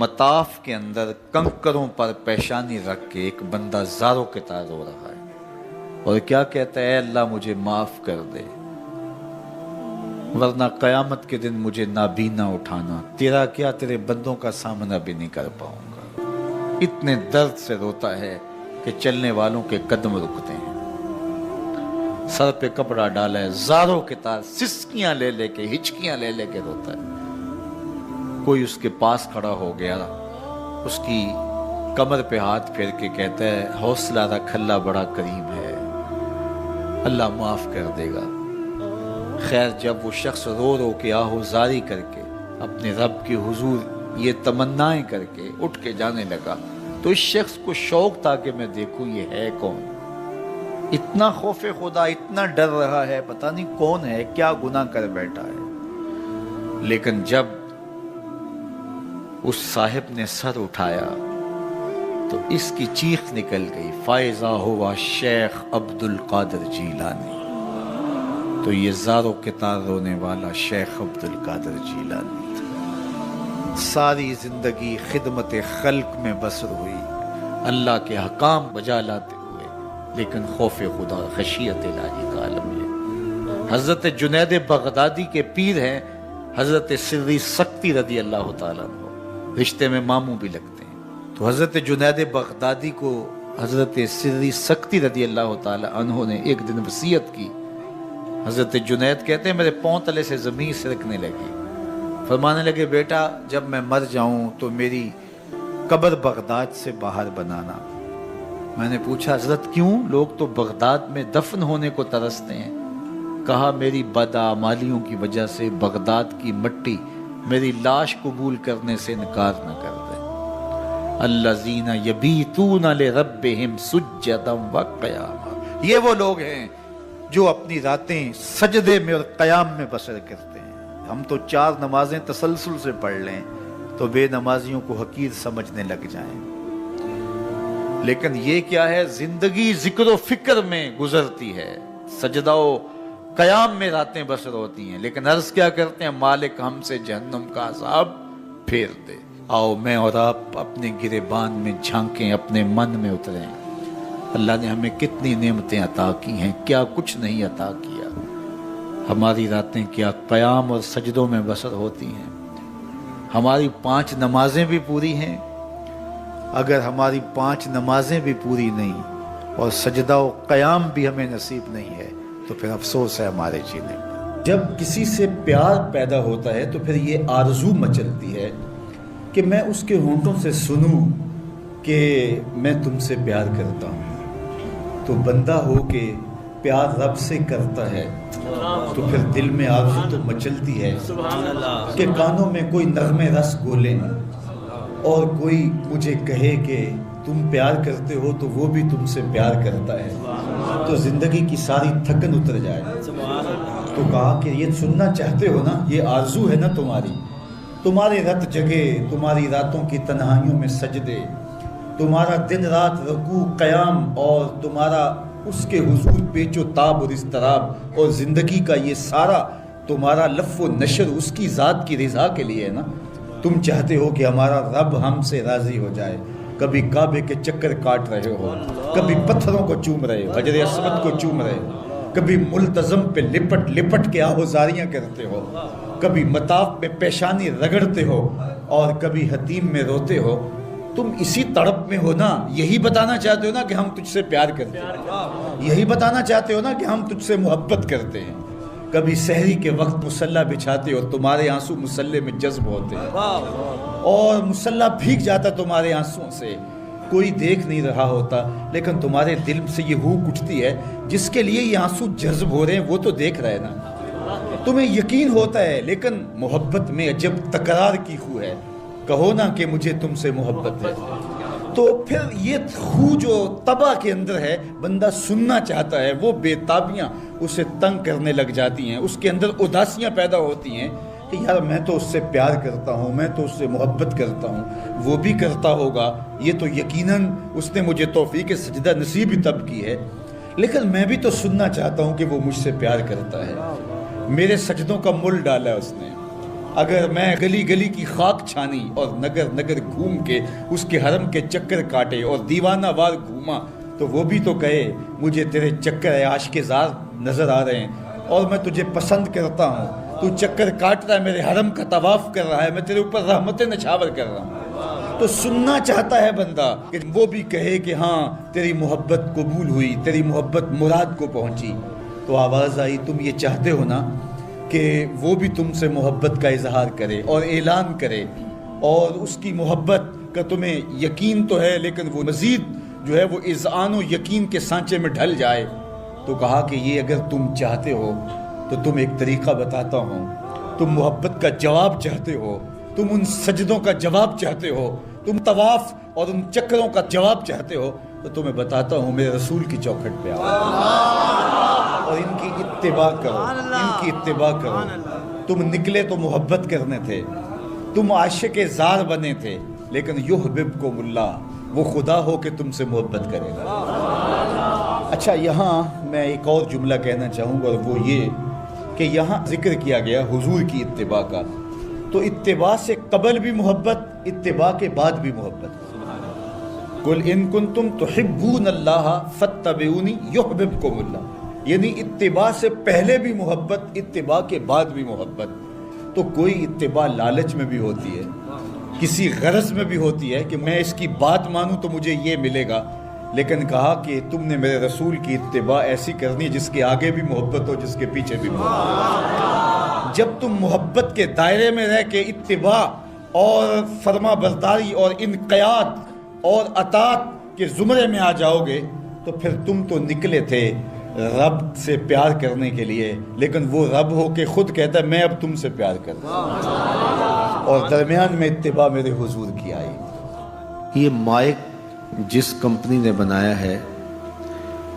مطاف کے اندر کنکروں پر پیشانی رکھ کے ایک بندہ زاروں کے طرح رو رہا ہے اور کیا کہتا ہے، اے اللہ مجھے معاف کر دے، ورنہ قیامت کے دن مجھے نابینا اٹھانا، تیرا کیا تیرے بندوں کا سامنا بھی نہیں کر پاؤں گا۔ اتنے درد سے روتا ہے کہ چلنے والوں کے قدم رکتے ہیں، سر پہ کپڑا ڈالا ہے، زاروں کے تار، سسکیاں لے لے کے، ہچکیاں لے لے کے روتا ہے۔ کوئی اس کے پاس کھڑا ہو گیا، اس کی کمر پہ ہاتھ پھیر کے کہتا ہے، حوصلہ رکھ، اللہ بڑا کریم ہے، اللہ معاف کر دے گا۔ خیر جب وہ شخص رو رو کے آہوزاری کر کے اپنے رب کے حضور یہ تمنائیں کر کے اٹھ کے جانے لگا تو اس شخص کو شوق تھا کہ میں دیکھوں یہ ہے کون، اتنا خوف خدا، اتنا ڈر رہا ہے، پتہ نہیں کون ہے، کیا گناہ کر بیٹھا ہے۔ لیکن جب اس صاحب نے سر اٹھایا تو اس کی چیخ نکل گئی، فائزہ ہوا شیخ عبد القادر جیلانی۔ تو یہ زاروں کے تار رونے والا شیخ عبد القادر جیلانی تھا۔ ساری زندگی خدمت خلق میں بسر ہوئی، اللہ کے حکام بجا لاتے ہوئے، لیکن خوف خدا، خشیت الہی کا عالم ہے۔ حضرت جنید بغدادی کے پیر ہیں حضرت سری سکتی رضی اللہ تعالیٰ عنہ، رشتے میں ماموں بھی لگتے ہیں۔ تو حضرت جنید بغدادی کو حضرت سری سکتی رضی اللہ تعالیٰ عنہ نے ایک دن وصیت کی۔ حضرت جنید کہتے ہیں میرے پاؤں تلے سے زمین سرکنے لگی، فرمانے لگے بیٹا جب میں مر جاؤں تو میری قبر بغداد سے باہر بنانا۔ میں نے پوچھا حضرت کیوں؟ لوگ تو بغداد میں دفن ہونے کو ترستے ہیں۔ کہا میری بدعمالیوں کی وجہ سے بغداد کی مٹی میری لاش قبول کرنے سے انکار نہ کر دے۔ الذین یبیتون لربہم سجدا وقیاما، یہ وہ لوگ ہیں جو اپنی راتیں سجدے میں اور قیام میں بسر کرتے ہیں۔ ہم تو 4 نمازیں تسلسل سے پڑھ لیں تو بے نمازیوں کو حقیر سمجھنے لگ جائیں، لیکن یہ کیا ہے، زندگی ذکر و فکر میں گزرتی ہے، سجدہ و قیام میں راتیں بسر ہوتی ہیں، لیکن عرض کیا کرتے ہیں، مالک ہم سے جہنم کا عذاب پھیر دے۔ آؤ میں اور آپ اپنے گریبان میں جھانکیں، اپنے من میں اتریں، اللہ نے ہمیں کتنی نعمتیں عطا کی ہیں، کیا کچھ نہیں عطا کیا۔ ہماری راتیں کیا قیام اور سجدوں میں بسر ہوتی ہیں۔ ہماری 5 نمازیں بھی پوری ہیں، اگر ہماری 5 نمازیں بھی پوری نہیں اور سجدہ و قیام بھی ہمیں نصیب نہیں ہے تو پھر افسوس ہے ہمارے جینے پر۔ جب کسی سے پیار پیدا ہوتا ہے تو پھر یہ آرزو مچلتی ہے کہ میں اس کے ہونٹوں سے سنوں کہ میں تم سے پیار کرتا ہوں۔ تو بندہ ہو کے پیار رب سے کرتا ہے تو پھر دل میں آرزو تو مچلتی ہے کہ کانوں میں کوئی نغمے رس گولیں اور کوئی مجھے کہے کہ تم پیار کرتے ہو تو وہ بھی تم سے پیار کرتا ہے، تو زندگی کی ساری تھکن اتر جائے۔ تو کہا کہ یہ سننا چاہتے ہو نا، یہ آرزو ہے نا تمہاری، تمہارے رت جگے، تمہاری راتوں کی تنہائیوں میں سجدے، تمہارا دن رات رکوع قیام اور تمہارا اس کے حضور پیچ و تاب اور اضطراب اور زندگی کا یہ سارا تمہارا لف و نشر اس کی ذات کی رضا کے لیے ہے نا۔ تم چاہتے ہو کہ ہمارا رب ہم سے راضی ہو جائے، کبھی کعبے کے چکر کاٹ رہے ہو، کبھی پتھروں کو چوم رہے ہو، حجر اسود کو چوم رہے ہو، کبھی ملتزم پہ لپٹ لپٹ کے آہوزاریاں کرتے ہو، کبھی مطاف میں پیشانی رگڑتے ہو اور کبھی حتیم میں روتے ہو۔ تم اسی تڑپ میں ہو نا، یہی بتانا چاہتے ہو نا کہ ہم تجھ سے پیار کرتے ہیں، یہی بتانا چاہتے ہو نا کہ ہم تجھ سے محبت کرتے ہیں۔ کبھی سحری کے وقت مصلی بچھاتے ہو، تمہارے آنسو مصلی میں جذب ہوتے ہیں اور مصلی بھیگ جاتا تمہارے آنسوؤں سے، کوئی دیکھ نہیں رہا ہوتا لیکن تمہارے دل سے یہ ہوک اٹھتی ہے جس کے لیے یہ آنسو جذب ہو رہے ہیں وہ تو دیکھ رہے نا، تمہیں یقین ہوتا ہے لیکن محبت میں عجب تکرار کی خو ہے، کہو نا کہ مجھے تم سے محبت ہے۔ تو پھر یہ خو جو طبع کے اندر ہے، بندہ سننا چاہتا ہے، وہ بے تابیاں اسے تنگ کرنے لگ جاتی ہیں، اس کے اندر اداسیاں پیدا ہوتی ہیں کہ یار میں تو اس سے پیار کرتا ہوں، میں تو اس سے محبت کرتا ہوں، وہ بھی کرتا ہوگا، یہ تو یقیناً اس نے مجھے توفیق سجدہ نصیب ہی تب کی ہے، لیکن میں بھی تو سننا چاہتا ہوں کہ وہ مجھ سے پیار کرتا ہے، میرے سجدوں کا مل ڈالا ہے اس نے، اگر میں گلی گلی کی خاک چھانی اور نگر نگر گھوم کے اس کے حرم کے چکر کاٹے اور دیوانہ وار گھوما تو وہ بھی تو کہے مجھے تیرے چکر عاشق زار نظر آ رہے ہیں اور میں تجھے پسند کرتا ہوں، تو چکر کاٹ رہا ہے، میرے حرم کا طواف کر رہا ہے، میں تیرے اوپر رحمتیں نچھاور کر رہا ہوں۔ تو سننا چاہتا ہے بندہ کہ وہ بھی کہے کہ ہاں تیری محبت قبول ہوئی، تیری محبت مراد کو پہنچی۔ تو آواز آئی تم یہ چاہتے ہو نا کہ وہ بھی تم سے محبت کا اظہار کرے اور اعلان کرے، اور اس کی محبت کا تمہیں یقین تو ہے لیکن وہ مزید جو ہے وہ اذعان و یقین کے سانچے میں ڈھل جائے۔ تو کہا کہ یہ اگر تم چاہتے ہو تو تم ایک طریقہ بتاتا ہوں، تم محبت کا جواب چاہتے ہو، تم ان سجدوں کا جواب چاہتے ہو، تم طواف اور ان چکروں کا جواب چاہتے ہو، تو تمہیں بتاتا ہوں میرے رسول کی چوکھٹ پہ آؤ اور ان کی اتباع کرو، ان کی اتباع کرو۔ تم نکلے تو محبت کرنے تھے، تم عاشق زار بنے تھے، لیکن یحببکم اللہ، وہ خدا ہو کہ تم سے محبت کرے گا۔ اچھا، یہاں میں ایک اور جملہ کہنا چاہوں گا، اور وہ یہ کہ یہاں ذکر کیا گیا حضور کی اتباع کا، تو اتباع سے قبل بھی محبت، اتباع کے بعد بھی محبت۔ قل ان کنتم تحبون اللہ فاتبعونی یحببکم اللہ، یعنی اتباع سے پہلے بھی محبت، اتباع کے بعد بھی محبت۔ تو کوئی اتباع لالچ میں بھی ہوتی ہے، کسی غرض میں بھی ہوتی ہے کہ میں اس کی بات مانوں تو مجھے یہ ملے گا، لیکن کہا کہ تم نے میرے رسول کی اتباع ایسی کرنی جس کے آگے بھی محبت ہو، جس کے پیچھے بھی محبت۔ جب تم محبت کے دائرے میں رہ کے اتباع اور فرما برداری اور انقیاد اور اطاعت کے زمرے میں آ جاؤ گے تو پھر تم تو نکلے تھے رب سے پیار کرنے کے لیے، لیکن وہ رب ہو کے خود کہتا ہے میں اب تم سے پیار کرتا ہوں، اور درمیان میں اتباع میرے حضور کی آئی۔ یہ مائک جس کمپنی نے بنایا ہے،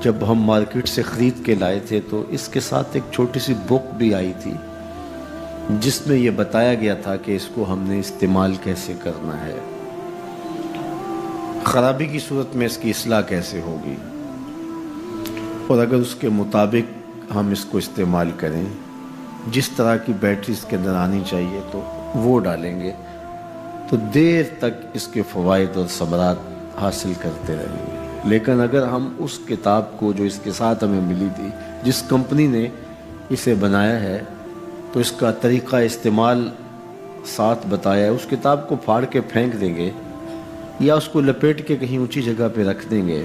جب ہم مارکیٹ سے خرید کے لائے تھے تو اس کے ساتھ ایک چھوٹی سی بک بھی آئی تھی جس میں یہ بتایا گیا تھا کہ اس کو ہم نے استعمال کیسے کرنا ہے، خرابی کی صورت میں اس کی اصلاح کیسے ہوگی، اور اگر اس کے مطابق ہم اس کو استعمال کریں، جس طرح کی بیٹری اس کے اندر آنی چاہیے تو وہ ڈالیں گے تو دیر تک اس کے فوائد اور ثمرات حاصل کرتے رہیں گے۔ لیکن اگر ہم اس کتاب کو جو اس کے ساتھ ہمیں ملی تھی، جس کمپنی نے اسے بنایا ہے، تو اس کا طریقہ استعمال ساتھ بتایا ہے، اس کتاب کو پھاڑ کے پھینک دیں گے یا اس کو لپیٹ کے کہیں اونچی جگہ پہ رکھ دیں گے،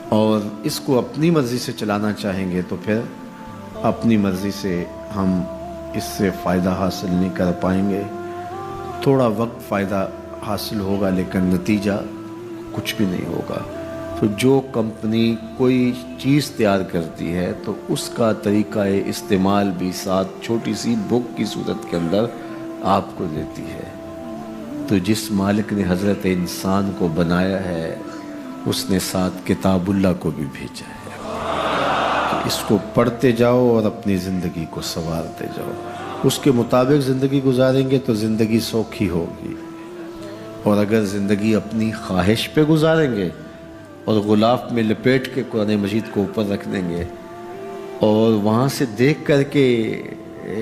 اور اس کو اپنی مرضی سے چلانا چاہیں گے تو پھر اپنی مرضی سے ہم اس سے فائدہ حاصل نہیں کر پائیں گے۔ تھوڑا وقت فائدہ حاصل ہوگا لیکن نتیجہ کچھ بھی نہیں ہوگا۔ تو جو کمپنی کوئی چیز تیار کرتی ہے تو اس کا طریقہ استعمال بھی ساتھ چھوٹی سی بک کی صورت کے اندر آپ کو دیتی ہے۔ تو جس مالک نے حضرت انسان کو بنایا ہے اس نے ساتھ کتاب اللہ کو بھی بھیجا ہے، تو اس کو پڑھتے جاؤ اور اپنی زندگی کو سنوارتے جاؤ، اس کے مطابق زندگی گزاریں گے تو زندگی سوکھی ہوگی، اور اگر زندگی اپنی خواہش پہ گزاریں گے اور غلاف میں لپیٹ کے قرآن مجید کو اوپر رکھ دیں گے اور وہاں سے دیکھ کر کے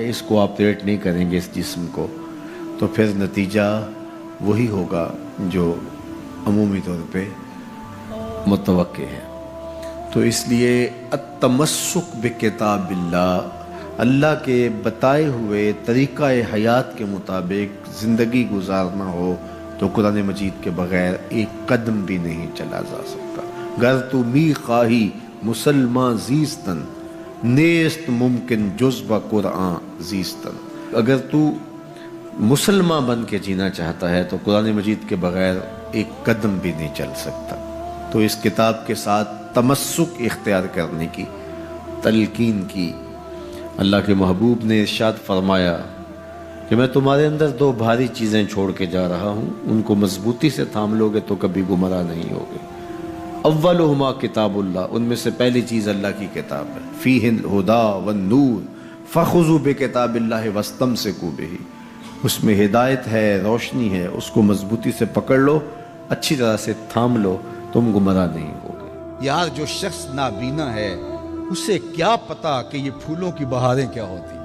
اس کو آپریٹ نہیں کریں گے اس جسم کو، تو پھر نتیجہ وہی ہوگا جو عمومی طور پہ متوقع ہے۔ تو اس لیے التمسک بکتاب اللہ، اللہ کے بتائے ہوئے طریقہ حیات کے مطابق زندگی گزارنا ہو تو قرآن مجید کے بغیر ایک قدم بھی نہیں چلا جا سکتا۔ گر تو می خواہی مسلمان زیستن، نیست ممکن جزب قرآن زیستن، اگر تو مسلمان بن کے جینا چاہتا ہے تو قرآن مجید کے بغیر ایک قدم بھی نہیں چل سکتا۔ تو اس کتاب کے ساتھ تمسک اختیار کرنے کی تلقین کی۔ اللہ کے محبوب نے ارشاد فرمایا کہ میں تمہارے اندر دو بھاری چیزیں چھوڑ کے جا رہا ہوں، ان کو مضبوطی سے تھام لو گے تو کبھی گمراہ نہیں ہوگے۔ اولہما کتاب اللہ، ان میں سے پہلی چیز اللہ کی کتاب ہے، فیہ الہدی والنور فخذوا بکتاب اللہ واستمسکوا بہ، اس میں ہدایت ہے، روشنی ہے، اس کو مضبوطی سے پکڑ لو، اچھی طرح سے تھام لو، تم گمراہ نہیں ہوگے۔ یار جو شخص نابینا ہے اسے کیا پتا کہ یہ پھولوں کی بہاریں کیا ہوتی،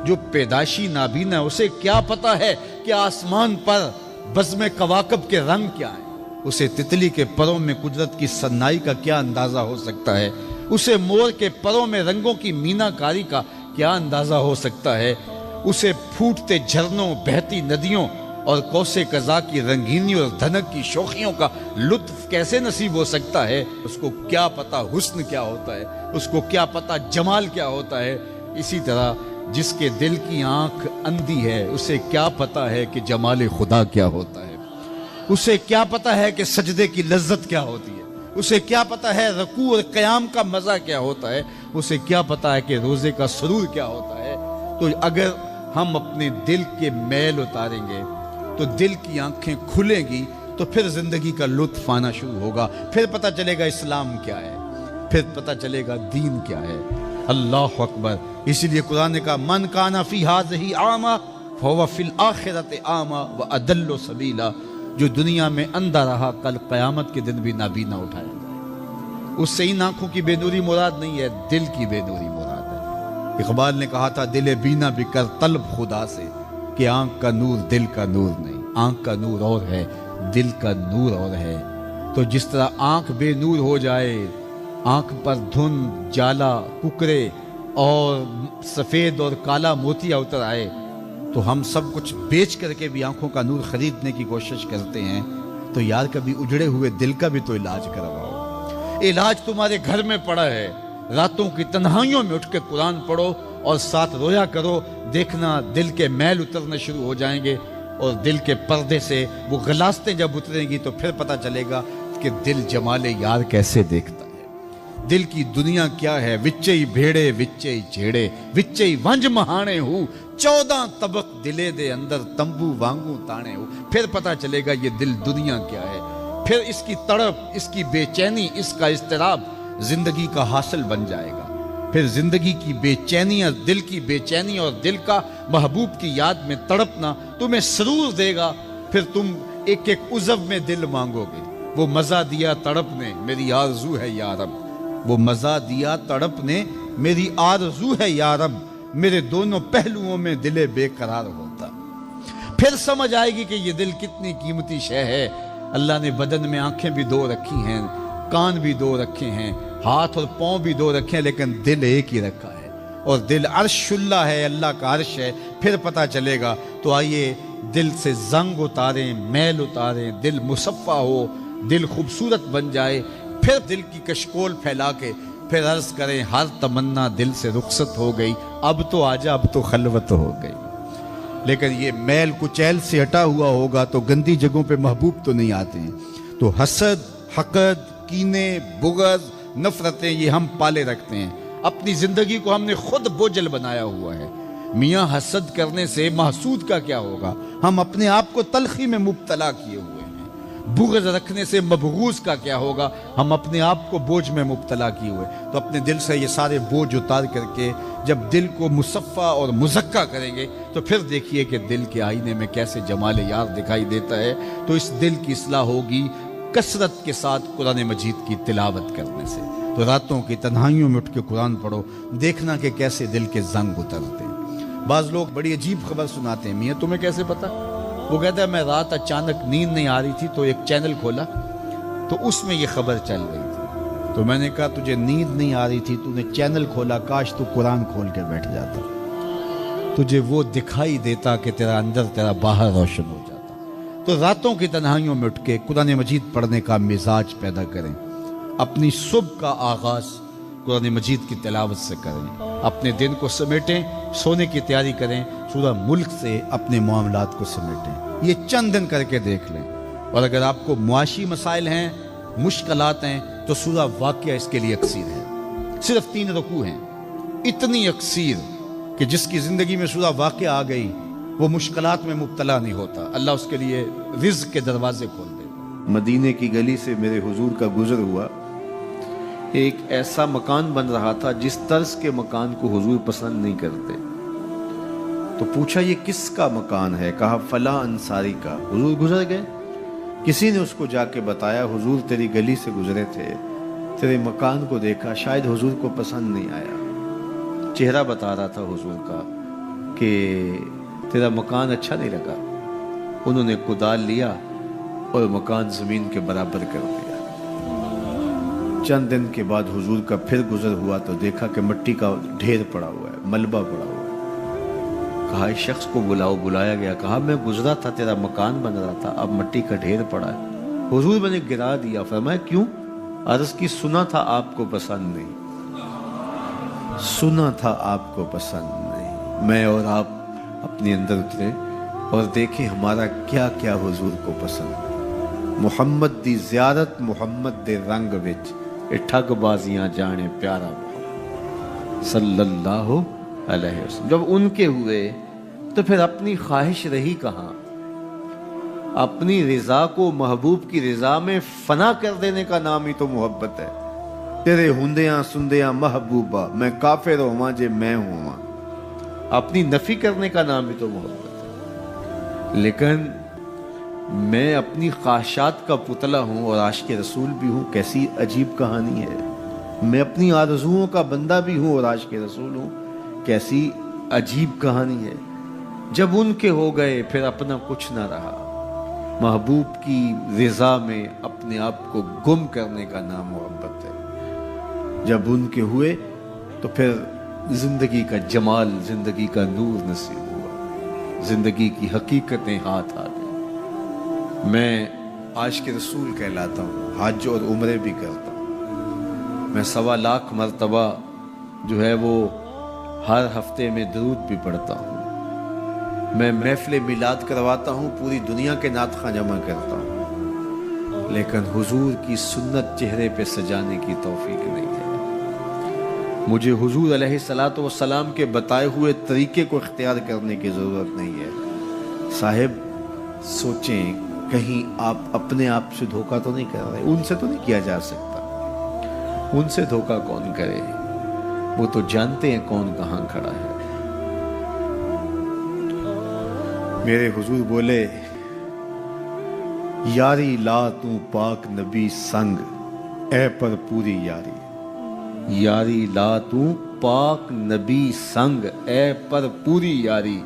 جو پیدائشی نابینا ہے اسے کیا پتا ہے کہ آسمان پر بزم کواکب کے رنگ کیا ہیں؟ اسے تتلی کے پروں میں قدرت کی سنائی کا کیا اندازہ ہو سکتا ہے؟ اسے مور کے پروں میں رنگوں کی مینا کاری کا کیا اندازہ ہو سکتا ہے؟ اسے پھوٹتے جھرنوں، بہتی ندیوں اور کوسے قضا کی رنگینی اور دھنک کی شوخیوں کا لطف کیسے نصیب ہو سکتا ہے؟ اس کو کیا پتا حسن کیا ہوتا ہے؟ اس کو کیا پتا جمال کیا ہوتا ہے؟ اسی طرح جس کے دل کی آنکھ اندھی ہے اسے کیا پتا ہے کہ جمال خدا کیا ہوتا ہے؟ اسے کیا پتا ہے کہ سجدے کی لذت کیا ہوتی ہے؟ اسے کیا پتا ہے رکوع اور قیام کا مزہ کیا ہوتا ہے؟ اسے کیا پتا ہے کہ روزے کا سرور کیا ہوتا ہے؟ تو اگر ہم اپنے دل کے میل اتاریں گے تو دل کی آنکھیں کھلیں گی، تو پھر زندگی کا لطف آنا شروع ہوگا، پھر پتہ چلے گا اسلام کیا ہے، پھر پتہ چلے گا دین کیا ہے۔ اللہ اکبر۔ اسی لیے قرآن نے کہا من کان فی ہذہ اعمی فہو فی الآخرۃ اعمی واضل سبیلا، جو دنیا میں اندھا رہا کل قیامت کے دن بھی نابینا اٹھایا جائے۔ اس سے ان آنکھوں کی بے نوری مراد نہیں ہے، دل کی بے نوری مراد ہے۔ اقبال نے کہا تھا دل بینا بھی کر طلب خدا سے، کہ آنکھ کا نور دل کا نور نہیں، آنکھ کا نور اور ہے، دل کا نور اور ہے۔ تو جس طرح آنکھ بے نور ہو جائے، آنکھ پر دھند، جالا، ککرے اور سفید اور کالا موتیا اتر آئے، تو ہم سب کچھ بیچ کر کے بھی آنکھوں کا نور خریدنے کی کوشش کرتے ہیں۔ تو یار کبھی اجڑے ہوئے دل کا بھی تو علاج کرواؤ۔ علاج تمہارے گھر میں پڑا ہے، راتوں کی تنہائیوں میں اٹھ کے قرآن پڑھو اور ساتھ رویا کرو، دیکھنا دل کے میل اترنا شروع ہو جائیں گے، اور دل کے پردے سے وہ غلاستیں جب اتریں گی تو پھر پتہ چلے گا کہ دل جمال یار کیسے دیکھتا ہے، دل کی دنیا کیا ہے۔ وچئی بھیڑے وچئی جھیڑے وچئی ونج مہانے ہو، 14 طبق دلے دے اندر تمبو وانگو تانے ہو، پھر پتہ چلے گا یہ دل دنیا کیا ہے۔ پھر اس کی تڑپ، اس کی بے چینی، اس کا اضطراب زندگی کا حاصل بن جائے گا۔ پھر زندگی کی بے چینیاں، دل کی بے چینی اور دل کا محبوب کی یاد میں تڑپنا تمہیں سرور دے گا۔ پھر تم ایک ایک عضو میں دل مانگو گے، وہ مزہ دیا تڑپ نے میری آرزو ہے یا رب، وہ مزہ دیا تڑپ نے میری آرزو ہے یا رب، میرے دونوں پہلوؤں میں دل بے قرار ہوتا۔ پھر سمجھ آئے گی کہ یہ دل کتنی قیمتی شے ہے۔ اللہ نے بدن میں آنکھیں بھی 2 رکھی ہیں، کان بھی 2 رکھے ہیں، ہاتھ اور پاؤں بھی 2 رکھے ہیں، لیکن دل ایک ہی رکھا ہے، اور دل عرش اللہ ہے، اللہ کا عرش ہے۔ پھر پتہ چلے گا۔ تو آئیے دل سے زنگ اتاریں، میل اتاریں، دل مصفہ ہو، دل خوبصورت بن جائے، پھر دل کی کشکول پھیلا کے پھر عرض کریں ہر تمنا دل سے رخصت ہو گئی، اب تو آجا، اب تو خلوت ہو گئی۔ لیکن یہ میل کچیل سے ہٹا ہوا ہوگا تو گندی جگہوں پہ محبوب تو نہیں آتے ہیں۔ تو حسد، حقد، کینے، بغض، نفرتیں یہ ہم پالے رکھتے ہیں، اپنی زندگی کو ہم نے خود بوجھل بنایا ہوا ہے۔ میاں حسد کرنے سے محسود کا کیا ہوگا؟ ہم اپنے آپ کو تلخی میں مبتلا کیے ہوئے ہیں۔ بغض رکھنے سے مبغوض کا کیا ہوگا؟ ہم اپنے آپ کو بوجھ میں مبتلا کیے ہوئے۔ تو اپنے دل سے یہ سارے بوجھ اتار کر کے جب دل کو مصفہ اور مزکہ کریں گے تو پھر دیکھیے کہ دل کے آئینے میں کیسے جمال یار دکھائی دیتا ہے۔ تو اس دل کی اصلاح ہوگی کثرت کے ساتھ قرآن مجید کی تلاوت کرنے سے۔ تو راتوں کی تنہائیوں میں اٹھ کے قرآن پڑھو، دیکھنا کہ کیسے دل کے زنگ اترتے ہیں۔ بعض لوگ بڑی عجیب خبر سناتے ہیں، میاں تمہیں کیسے پتا؟ وہ کہتا ہے میں رات اچانک نیند نہیں آ رہی تھی تو ایک چینل کھولا تو اس میں یہ خبر چل رہی تھی، تو میں نے کہا تجھے نیند نہیں آ رہی تھی، تو نے چینل کھولا، کاش تو قرآن کھول کے بیٹھ جاتا، تجھے وہ دکھائی دیتا کہ تیرا اندر تیرا باہر روشن ہو جاتا۔ تو راتوں کی تنہائیوں میں اٹھ کے قرآن مجید پڑھنے کا مزاج پیدا کریں، اپنی صبح کا آغاز قرآن مجید کی تلاوت سے کریں، اپنے دن کو سمیٹیں، سونے کی تیاری کریں، سورہ ملک سے اپنے معاملات کو سمیٹیں۔ یہ چند دن کر کے دیکھ لیں، اور اگر آپ کو معاشی مسائل ہیں، مشکلات ہیں، تو سورہ واقعہ اس کے لیے اکسیر ہے۔ صرف 3 رکوع ہیں، اتنی اکسیر کہ جس کی زندگی میں سورہ واقعہ آ گئی وہ مشکلات میں مبتلا نہیں ہوتا، اللہ اس کے لیے رزق کے دروازے کھول دے۔ مدینے کی گلی سے میرے حضور کا گزر ہوا، ایک ایسا مکان بن رہا تھا جس طرز کے مکان کو حضور پسند نہیں کرتے۔ تو پوچھا یہ کس کا مکان ہے؟ کہا فلاں انصاری کا۔ حضور گزر گئے، کسی نے اس کو جا کے بتایا حضور تیری گلی سے گزرے تھے، تیرے مکان کو دیکھا، شاید حضور کو پسند نہیں آیا۔ چہرہ بتا رہا تھا حضور کا کہ تیرا مکان اچھا نہیں لگا. انہوں نے کدال لیا اور مکان زمین کے برابر کر دیا. چند دن کے بعد حضور کا پھر گزر ہوا تو دیکھا کہ مٹی کا ڈھیر پڑا ہوا ہے, ملبہ پڑا ہوا ہے. کہا اس شخص کو بلاؤ. بلایا گیا. کہا میں گزرا تھا, تیرا مکان بن رہا تھا, اب مٹی کا ڈھیر پڑا ہے. حضور میں نے گرا دیا. فرمایا کیوں؟ عرض کی سنا تھا آپ کو پسند نہیں, سنا تھا آپ کو پسند نہیں. میں اور آپ اپنے اندر اترے اور دیکھیں ہمارا کیا کیا حضور کو پسند. محمد دی زیارت محمد دے رنگ وچ اے ٹھگ بازیاں جانے پیارا محمد صلی اللہ علیہ وسلم. جب ان کے ہوئے تو پھر اپنی خواہش رہی کہاں؟ اپنی رضا کو محبوب کی رضا میں فنا کر دینے کا نام ہی تو محبت ہے. تیرے ہندیاں سندیاں محبوبہ میں کافر ہواں جے میں ہواں, اپنی نفی کرنے کا نام ہی تو محبت ہے. لیکن میں اپنی خواہشات کا پتلا ہوں اور عاشق رسول بھی ہوں. کیسی عجیب کہانی ہے. میں اپنی آرزوؤں کا بندہ بھی ہوں اور عاشق رسول ہوں. کیسی عجیب کہانی ہے. جب ان کے ہو گئے پھر اپنا کچھ نہ رہا. محبوب کی رضا میں اپنے آپ کو گم کرنے کا نام محبت ہے. جب ان کے ہوئے تو پھر زندگی کا جمال, زندگی کا نور نصیب ہوا, زندگی کی حقیقتیں ہاتھ آ گئی. میں عاشق رسول کہلاتا ہوں, حج اور عمرے بھی کرتا ہوں. میں 1.25 مرتبہ جو ہے وہ ہر ہفتے میں درود بھی پڑھتا ہوں. میں محفل میلاد کرواتا ہوں, پوری دنیا کے نعت خواں جمع کرتا ہوں. لیکن حضور کی سنت چہرے پہ سجانے کی توفیق نہیں ہے. مجھے حضور علیہ الصلوۃ والسلام کے بتائے ہوئے طریقے کو اختیار کرنے کی ضرورت نہیں ہے. صاحب سوچیں, کہیں آپ اپنے آپ سے دھوکہ تو نہیں کر رہے؟ ان سے تو نہیں کیا جا سکتا. ان سے دھوکہ کون کرے؟ وہ تو جانتے ہیں کون کہاں کھڑا ہے. میرے حضور بولے, یاری لا تو پاک نبی سنگ اے پر پوری یاری. یاری لا تو پاک نبی سنگ اے پر پوری یاری.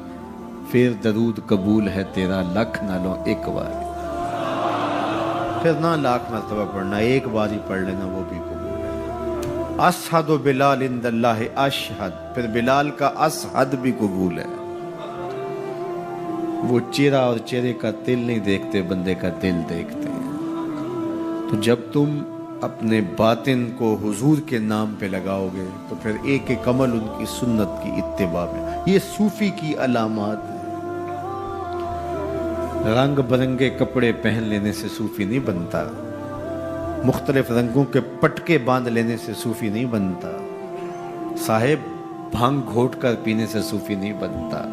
پھر درود قبول ہے تیرا لکھ نہ لو ایک بار. پھر نہ لاکھ مرتبہ پڑھنا, ایک بار ہی پڑھ لینا وہ بھی قبول ہے. اشہد بلال عند اللہ اشہد, پھر بلال کا اشہد بھی قبول ہے. وہ چہرہ اور چہرے کا دل نہیں دیکھتے, بندے کا دل دیکھتے ہیں. تو جب تم اپنے باطن کو حضور کے نام پہ لگاؤ گے تو پھر ایک ایک عمل ان کی سنت کی اتباع میں. یہ صوفی کی علامات ہیں. رنگ برنگے کپڑے پہن لینے سے صوفی نہیں بنتا. مختلف رنگوں کے پٹکے باندھ لینے سے صوفی نہیں بنتا. صاحب بھنگ گھوٹ کر پینے سے صوفی نہیں بنتا.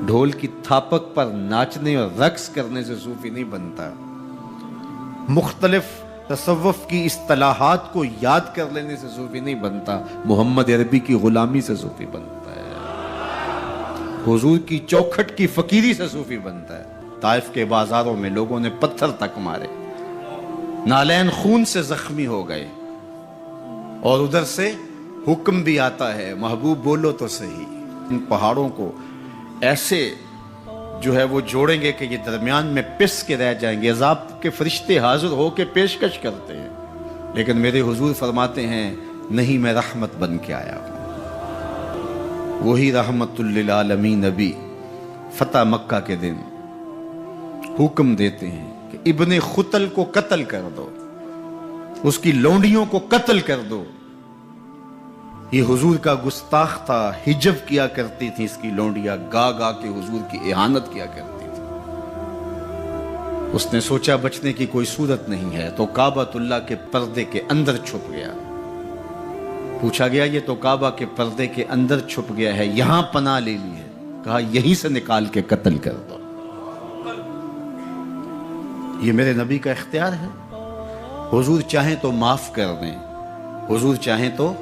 ڈھول کی تھاپک پر ناچنے اور رقص کرنے سے صوفی نہیں بنتا. مختلف تصوف کی اصطلاحات کو یاد کر لینے سے صوفی نہیں بنتا. محمد عربی کی غلامی سے صوفی بنتا ہے. حضور کی چوکھٹ کی فقیری سے صوفی بنتا ہے. طائف کے بازاروں میں لوگوں نے پتھر تک مارے, نالین خون سے زخمی ہو گئے, اور ادھر سے حکم بھی آتا ہے محبوب بولو تو صحیح. ان پہاڑوں کو ایسے جو ہے وہ جوڑیں گے کہ یہ درمیان میں پس کے رہ جائیں گے. عذاب کے فرشتے حاضر ہو کے پیشکش کرتے ہیں, لیکن میرے حضور فرماتے ہیں نہیں, میں رحمت بن کے آیا ہوں. وہی رحمت للعالمین نبی فتح مکہ کے دن حکم دیتے ہیں کہ ابن خطل کو قتل کر دو, اس کی لونڈیوں کو قتل کر دو. یہ حضور کا گستاخ تھا, ہجب کیا کرتی تھی اس کی لونڈیاں, گا گا کے حضور کی اہانت کیا کرتی تھی. اس نے سوچا بچنے کی کوئی صورت نہیں ہے تو کعبۃ اللہ کے پردے کے اندر چھپ گیا. پوچھا گیا یہ تو کعبہ کے پردے کے اندر چھپ گیا ہے, یہاں پناہ لے لی ہے. کہا یہیں سے نکال کے قتل کر دو. یہ میرے نبی کا اختیار ہے. حضور چاہیں تو معاف کر دیں, حضور چاہیں تو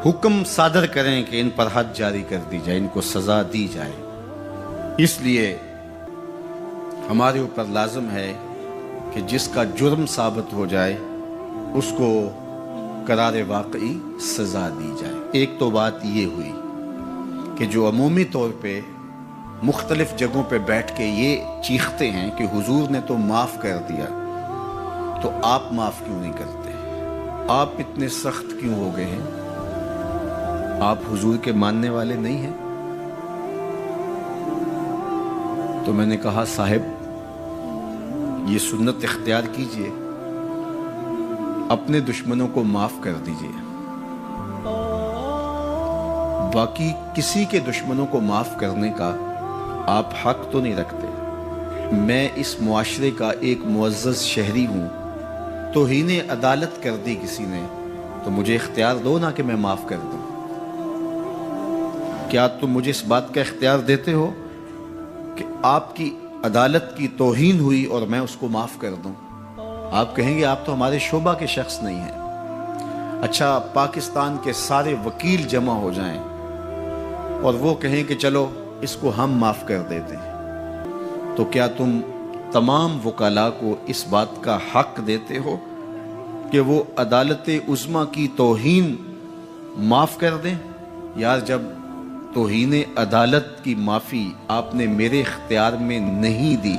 حکم صادر کریں کہ ان پر حد جاری کر دی جائے, ان کو سزا دی جائے. اس لیے ہمارے اوپر لازم ہے کہ جس کا جرم ثابت ہو جائے اس کو قرار واقعی سزا دی جائے. ایک تو بات یہ ہوئی. کہ جو عمومی طور پہ مختلف جگہوں پہ بیٹھ کے یہ چیختے ہیں کہ حضور نے تو معاف کر دیا، تو آپ معاف کیوں نہیں کرتے؟ آپ اتنے سخت کیوں ہو گئے ہیں؟ آپ حضور کے ماننے والے نہیں ہیں؟ تو میں نے کہا صاحب یہ سنت اختیار کیجئے، اپنے دشمنوں کو معاف کر دیجئے، باقی کسی کے دشمنوں کو معاف کرنے کا آپ حق تو نہیں رکھتے۔ میں اس معاشرے کا ایک معزز شہری ہوں، توہین عدالت کر دی کسی نے تو مجھے اختیار دو نا کہ میں معاف کر دوں۔ کیا تم مجھے اس بات کا اختیار دیتے ہو کہ آپ کی عدالت کی توہین ہوئی اور میں اس کو معاف کر دوں؟ آپ کہیں گے آپ تو ہمارے شعبہ کے شخص نہیں ہیں۔ اچھا پاکستان کے سارے وکیل جمع ہو جائیں اور وہ کہیں کہ چلو اس کو ہم معاف کر دیتے ہیں، تو کیا تم تمام وکلاء کو اس بات کا حق دیتے ہو کہ وہ عدالت عظمیٰ کی توہین معاف کر دیں؟ یار جب توہین عدالت کی معافی آپ نے میرے اختیار میں نہیں دی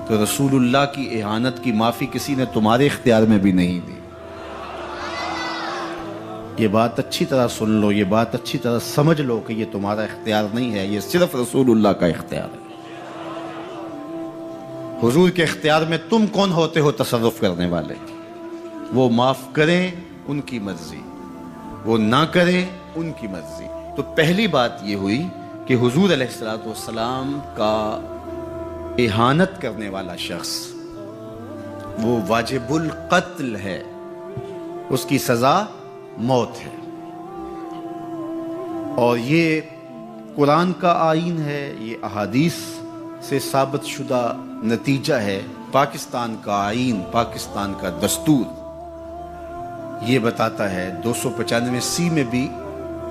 تو رسول اللہ کی اہانت کی معافی کسی نے تمہارے اختیار میں بھی نہیں دی۔ یہ بات اچھی طرح سن لو، یہ بات اچھی طرح سمجھ لو کہ یہ تمہارا اختیار نہیں ہے، یہ صرف رسول اللہ کا اختیار ہے۔ حضور کے اختیار میں تم کون ہوتے ہو تصرف کرنے والے؟ وہ معاف کریں ان کی مرضی، وہ نہ کریں ان کی مرضی۔ تو پہلی بات یہ ہوئی کہ حضور علیہ السلام کا اہانت کرنے والا شخص وہ واجب القتل ہے، اس کی سزا موت ہے، اور یہ قرآن کا آئین ہے، یہ احادیث سے ثابت شدہ نتیجہ ہے۔ پاکستان کا آئین، پاکستان کا دستور یہ بتاتا ہے، 295 میں بھی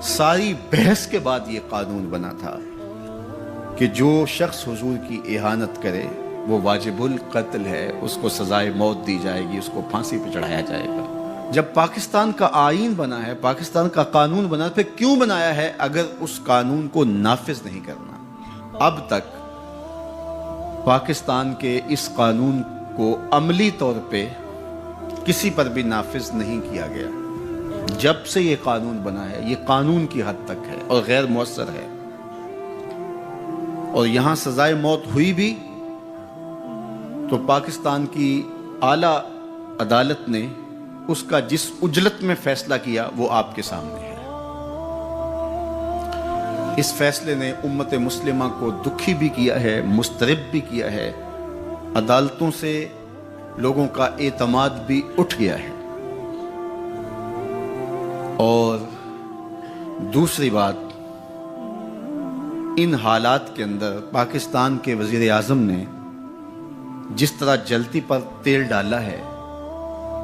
ساری بحث کے بعد یہ قانون بنا تھا کہ جو شخص حضور کی اہانت کرے وہ واجب القتل ہے، اس کو سزائے موت دی جائے گی، اس کو پھانسی پہ چڑھایا جائے گا۔ جب پاکستان کا آئین بنا ہے، پاکستان کا قانون بنا ہے، پھر کیوں بنایا ہے اگر اس قانون کو نافذ نہیں کرنا؟ اب تک پاکستان کے اس قانون کو عملی طور پہ کسی پر بھی نافذ نہیں کیا گیا۔ جب سے یہ قانون بنا ہے یہ قانون کی حد تک ہے اور غیر مؤثر ہے، اور یہاں سزائے موت ہوئی بھی تو پاکستان کی اعلیٰ عدالت نے اس کا جس اجلت میں فیصلہ کیا وہ آپ کے سامنے ہے۔ اس فیصلے نے امت مسلمہ کو دکھی بھی کیا ہے، مضطرب بھی کیا ہے، عدالتوں سے لوگوں کا اعتماد بھی اٹھ گیا ہے۔ اور دوسری بات، ان حالات کے اندر پاکستان کے وزیر اعظم نے جس طرح جلتی پر تیل ڈالا ہے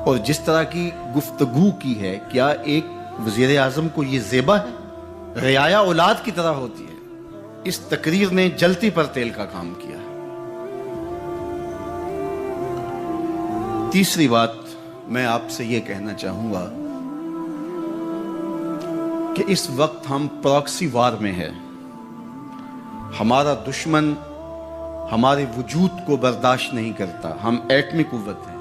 اور جس طرح کی گفتگو کی ہے، کیا ایک وزیر اعظم کو یہ زیبا ہے؟ رعایہ اولاد کی طرح ہوتی ہے۔ اس تقریر نے جلتی پر تیل کا کام کیا۔ تیسری بات میں آپ سے یہ کہنا چاہوں گا کہ اس وقت ہم پراکسی وار میں ہیں۔ ہمارا دشمن ہمارے وجود کو برداشت نہیں کرتا، ہم ایٹمی قوت ہیں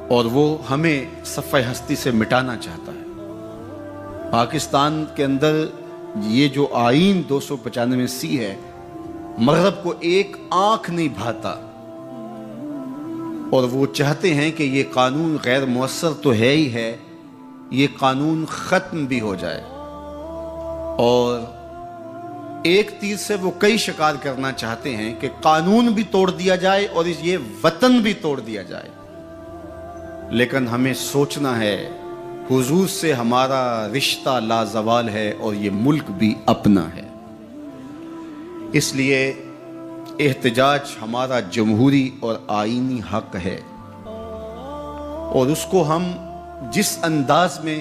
اور وہ ہمیں صفحہ ہستی سے مٹانا چاہتا ہے۔ پاکستان کے اندر یہ جو آئین 295 ہے، مغرب کو ایک آنکھ نہیں بھاتا، اور وہ چاہتے ہیں کہ یہ قانون غیر مؤثر تو ہے ہی ہے، یہ قانون ختم بھی ہو جائے، اور ایک تیر سے وہ کئی شکار کرنا چاہتے ہیں کہ قانون بھی توڑ دیا جائے اور یہ وطن بھی توڑ دیا جائے۔ لیکن ہمیں سوچنا ہے حضور سے ہمارا رشتہ لازوال ہے اور یہ ملک بھی اپنا ہے، اس لیے احتجاج ہمارا جمہوری اور آئینی حق ہے، اور اس کو ہم جس انداز میں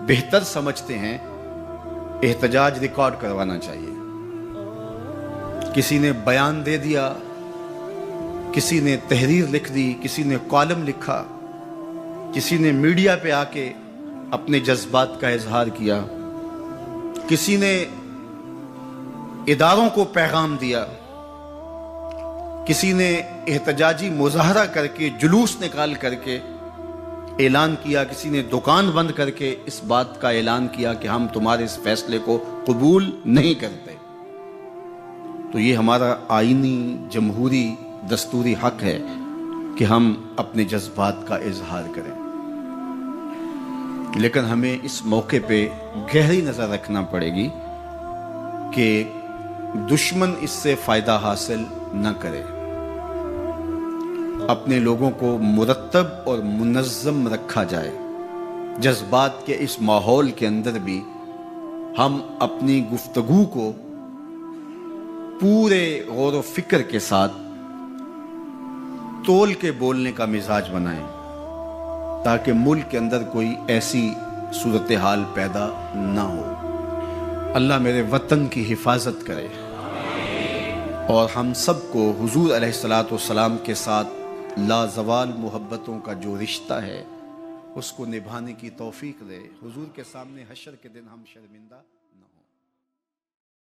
بہتر سمجھتے ہیں احتجاج ریکارڈ کروانا چاہیے۔ کسی نے بیان دے دیا، کسی نے تحریر لکھ دی، کسی نے کالم لکھا، کسی نے میڈیا پہ آ کے اپنے جذبات کا اظہار کیا، کسی نے اداروں کو پیغام دیا، کسی نے احتجاجی مظاہرہ کر کے، جلوس نکال کر کے اعلان کیا، کسی نے دکان بند کر کے اس بات کا اعلان کیا کہ ہم تمہارے اس فیصلے کو قبول نہیں کرتے، تو یہ ہمارا آئینی جمہوری دستوری حق ہے کہ ہم اپنے جذبات کا اظہار کریں، لیکن ہمیں اس موقع پہ گہری نظر رکھنا پڑے گی کہ دشمن اس سے فائدہ حاصل نہ کرے۔ اپنے لوگوں کو مرتب اور منظم رکھا جائے، جذبات کے اس ماحول کے اندر بھی ہم اپنی گفتگو کو پورے غور و فکر کے ساتھ تول کے بولنے کا مزاج بنائیں، تاکہ ملک کے اندر کوئی ایسی صورتحال پیدا نہ ہو۔ اللہ میرے وطن کی حفاظت کرے اور ہم سب کو حضور علیہ الصلوۃ والسلام کے ساتھ لازوال محبتوں کا جو رشتہ ہے اس کو نبھانے کی توفیق دے، حضور کے سامنے حشر کے دن ہم شرمندہ